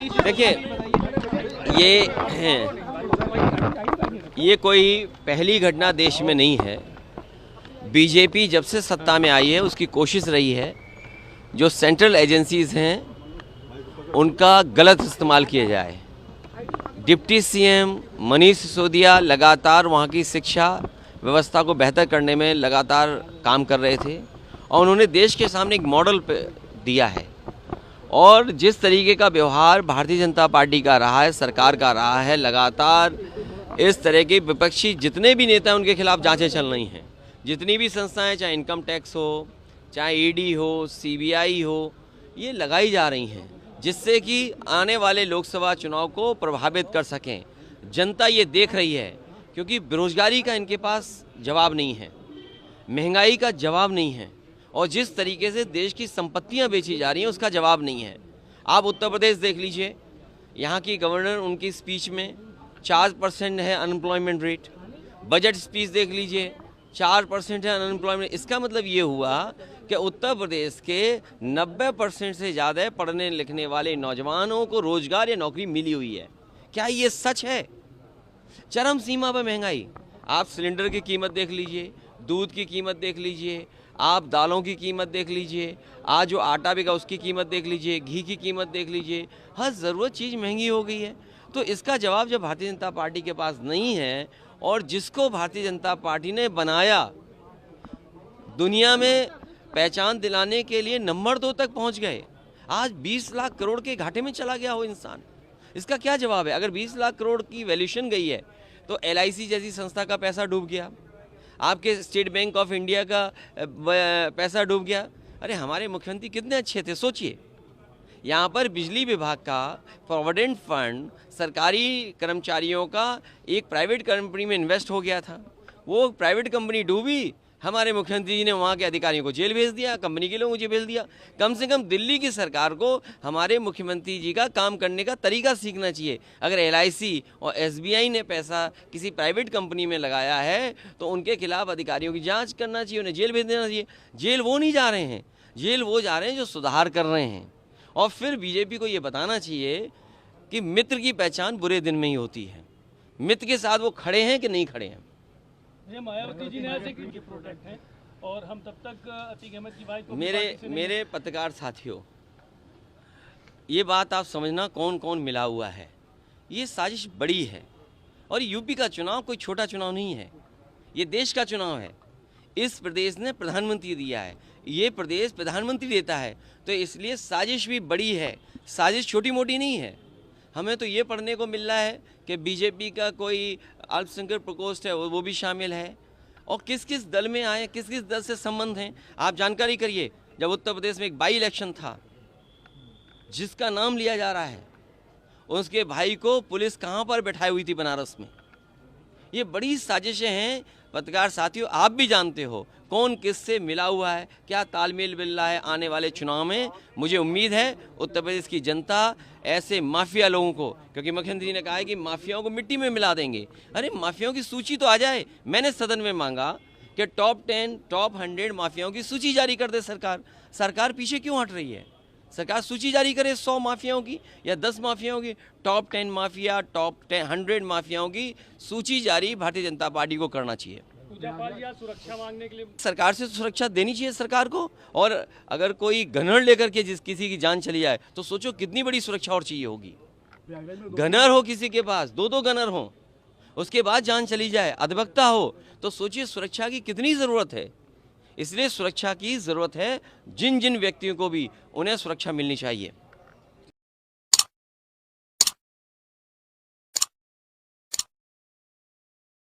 देखिए, ये कोई पहली घटना देश में नहीं है। बीजेपी जब से सत्ता में आई है उसकी कोशिश रही है जो सेंट्रल एजेंसीज हैं उनका गलत इस्तेमाल किया जाए। डिप्टी सीएम मनीष सिसोदिया लगातार वहाँ की शिक्षा व्यवस्था को बेहतर करने में लगातार काम कर रहे थे और उन्होंने देश के सामने एक मॉडल दिया है। और जिस तरीके का व्यवहार भारतीय जनता पार्टी का रहा है, सरकार का रहा है, लगातार इस तरह के विपक्षी जितने भी नेता हैं उनके खिलाफ जांचें चल रही हैं। जितनी भी संस्थाएं, चाहे इनकम टैक्स हो, चाहे ईडी हो, सीबीआई हो, ये लगाई जा रही हैं जिससे कि आने वाले लोकसभा चुनाव को प्रभावित कर सकें। जनता ये देख रही है क्योंकि बेरोजगारी का इनके पास जवाब नहीं है, महंगाई का जवाब नहीं है और जिस तरीके से देश की संपत्तियां बेची जा रही हैं उसका जवाब नहीं है। आप उत्तर प्रदेश देख लीजिए, यहाँ की गवर्नर उनकी स्पीच में 4% है अनएम्प्लॉयमेंट रेट। बजट स्पीच देख लीजिए, 4% है अनएम्प्लॉयमेंट। इसका मतलब ये हुआ कि उत्तर प्रदेश के 90% से ज़्यादा पढ़ने लिखने वाले नौजवानों को रोजगार या नौकरी मिली हुई है। क्या ये सच है? चरम सीमा पर महंगाई। आप सिलेंडर की कीमत देख लीजिए, दूध की कीमत देख लीजिए, आप दालों की कीमत देख लीजिए, आज जो आटा बिका उसकी कीमत देख लीजिए, घी की कीमत देख लीजिए, हर ज़रूरत चीज़ महंगी हो गई है। तो इसका जवाब जब भारतीय जनता पार्टी के पास नहीं है और जिसको भारतीय जनता पार्टी ने बनाया, दुनिया में पहचान दिलाने के लिए नंबर 2 तक पहुंच गए, आज 20 लाख करोड़ के घाटे में चला गया हो इंसान, इसका क्या जवाब है? अगर 20 लाख करोड़ की वैल्यूएशन गई है तो LIC जैसी संस्था का पैसा डूब गया, आपके स्टेट बैंक ऑफ इंडिया का पैसा डूब गया। अरे हमारे मुख्यमंत्री कितने अच्छे थे, सोचिए। यहाँ पर बिजली विभाग का प्रोविडेंट फंड सरकारी कर्मचारियों का एक प्राइवेट कंपनी में इन्वेस्ट हो गया था, वो प्राइवेट कंपनी डूबी, हमारे मुख्यमंत्री जी ने वहाँ के अधिकारियों को जेल भेज दिया, कंपनी के लोगों को जेल भेज दिया। कम से कम दिल्ली की सरकार को हमारे मुख्यमंत्री जी का काम करने का तरीका सीखना चाहिए। अगर LIC और SBI ने पैसा किसी प्राइवेट कंपनी में लगाया है तो उनके खिलाफ अधिकारियों की जांच करना चाहिए, उन्हें जेल भेज देना चाहिए। जेल वो नहीं जा रहे हैं, जेल वो जा रहे हैं जो सुधार कर रहे हैं। और फिर बीजेपी को ये बताना चाहिए कि मित्र की पहचान बुरे दिन में ही होती है। मित्र के साथ वो खड़े हैं कि नहीं खड़े हैं। मायावती जी ने ऐसे कि प्रोटेक्ट है और हम तब तक अतीक अहमद की बात को मेरे पत्रकार साथियों, ये बात आप समझना कौन कौन मिला हुआ है। ये साजिश बड़ी है और यूपी का चुनाव कोई छोटा चुनाव नहीं है, ये देश का चुनाव है। इस प्रदेश ने प्रधानमंत्री दिया है, ये प्रदेश प्रधानमंत्री देता है, तो इसलिए साजिश भी बड़ी है, साजिश छोटी मोटी नहीं है। हमें तो ये पढ़ने को मिल रहा है कि बीजेपी का कोई अल्पसंख्यक प्रकोष्ठ है वो भी शामिल है और किस किस दल में आए, किस किस दल से संबंध हैं, आप जानकारी करिए। जब उत्तर प्रदेश में एक बाई इलेक्शन था जिसका नाम लिया जा रहा है, उसके भाई को पुलिस कहाँ पर बैठाई हुई थी? बनारस में। ये बड़ी साजिशें हैं। पत्रकार साथियों, आप भी जानते हो कौन किससे मिला हुआ है, क्या तालमेल मिल रहा है आने वाले चुनाव में। मुझे उम्मीद है उत्तर प्रदेश की जनता ऐसे माफिया लोगों को, क्योंकि मुख्यमंत्री ने कहा है कि माफियाओं को मिट्टी में मिला देंगे, अरे माफियाओं की सूची तो आ जाए। मैंने सदन में मांगा कि टॉप 10, टॉप 100 माफियाओं की सूची जारी कर दे सरकार। सरकार पीछे क्यों हट रही है? सरकार सूची जारी करे 100 माफियाओं की या 10 माफियाओं की। टॉप 10 माफिया, टॉप 100 माफियाओं की सूची जारी भारतीय जनता पार्टी को करना चाहिए। सुरक्षा मांगने के लिए सरकार से सुरक्षा देनी चाहिए सरकार को। और अगर कोई गनर लेकर के किसी की जान चली जाए तो सोचो कितनी बड़ी सुरक्षा और चाहिए होगी। गनर हो किसी के पास, 2-2 गनर हो, उसके बाद जान चली जाए, अधिवक्ता हो, तो सोचिए सुरक्षा की कितनी ज़रूरत है। इसलिए सुरक्षा की ज़रूरत है, जिन जिन व्यक्तियों को भी उन्हें सुरक्षा मिलनी चाहिए।